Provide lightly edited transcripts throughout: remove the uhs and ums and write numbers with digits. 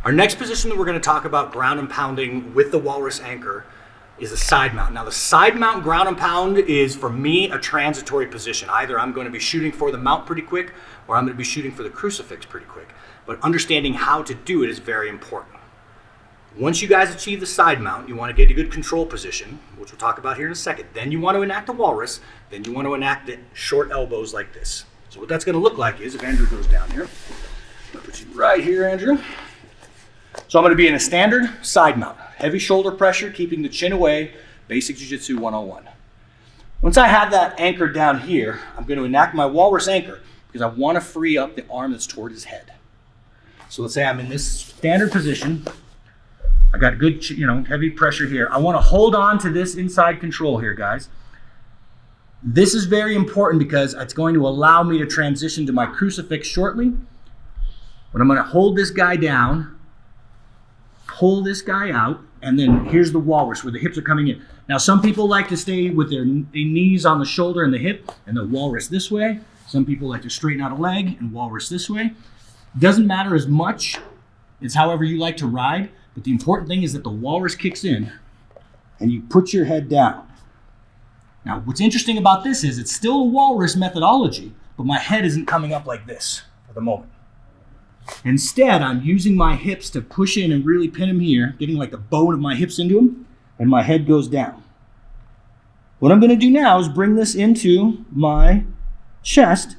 Our next position that we're going to talk about ground and pounding with the Walrus anchor is the side mount. Now the side mount ground and pound is, for me, a transitory position. Either I'm going to be shooting for the mount pretty quick, or I'm going to be shooting for the crucifix pretty quick. But understanding how to do it is very important. Once you guys achieve the side mount, you want to get a good control position, which we'll talk about here in a second. Then you want to enact the Walrus. Then you want to enact the short elbows like this. So what that's going to look like is, if Andrew goes down here, I'll put you right here, Andrew. So I'm going to be in a standard side mount. Heavy shoulder pressure, keeping the chin away, basic Jiu-Jitsu 101. Once I have that anchor down here, I'm going to enact my Walrus anchor because I want to free up the arm that's toward his head. So let's say I'm in this standard position. I got good, heavy pressure here. I want to hold on to this inside control here, guys. This is very important because it's going to allow me to transition to my crucifix shortly. But I'm going to hold this guy down, pull this guy out, and then here's the Walrus where the hips are coming in. Now, some people like to stay with their knees on the shoulder and the hip, and the Walrus this way. Some people like to straighten out a leg and Walrus this way. Doesn't matter as much. It's however you like to ride. But the important thing is that the Walrus kicks in and you put your head down. Now, what's interesting about this is it's still a Walrus methodology, but my head isn't coming up like this for the moment. Instead, I'm using my hips to push in and really pin him here, getting like the bone of my hips into him, and my head goes down. What I'm going to do now is bring this into my chest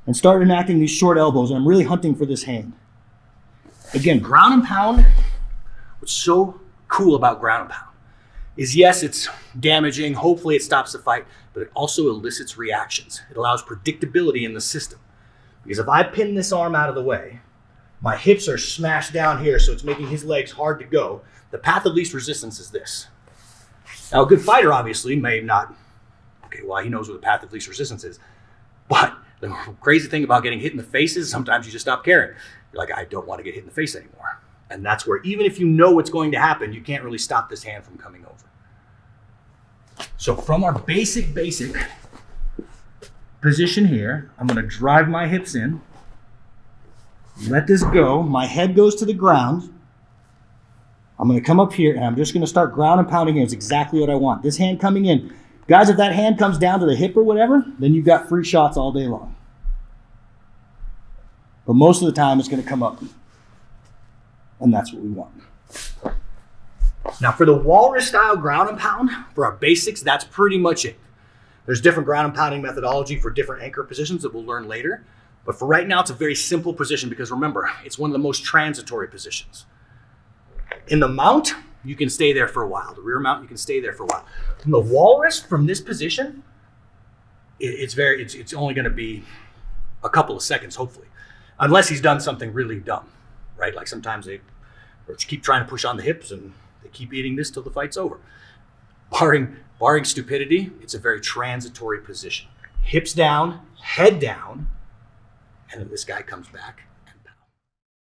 and start enacting these short elbows. And I'm really hunting for this hand. Again, ground and pound. What's so cool about ground and pound is, yes, it's damaging. Hopefully it stops the fight, but it also elicits reactions. It allows predictability in the system. Because if I pin this arm out of the way, my hips are smashed down here, so it's making his legs hard to go. The path of least resistance is this. Now, a good fighter obviously may not, he knows where the path of least resistance is. But the crazy thing about getting hit in the face is sometimes you just stop caring. You're like, I don't want to get hit in the face anymore. And that's where, even if you know what's going to happen, you can't really stop this hand from coming over. So from our basic position here, I'm going to drive my hips in, let this go, my head goes to the ground. I'm going to come up here and I'm just going to start ground and pounding here. It's exactly what I want. This hand coming in. Guys, if that hand comes down to the hip or whatever, then you've got free shots all day long. But most of the time it's going to come up. And that's what we want. Now for the Walrus style ground and pound, for our basics, that's pretty much it. There's different ground and pounding methodology for different anchor positions that we'll learn later. But for right now, it's a very simple position because remember, it's one of the most transitory positions. In the mount, you can stay there for a while. The rear mount, you can stay there for a while. From the Walrus, from this position, it's only going to be a couple of seconds, hopefully. Unless he's done something really dumb, right? Like sometimes they keep trying to push on the hips and they keep eating this till the fight's over. Barring stupidity, it's a very transitory position. Hips down, head down, and then this guy comes back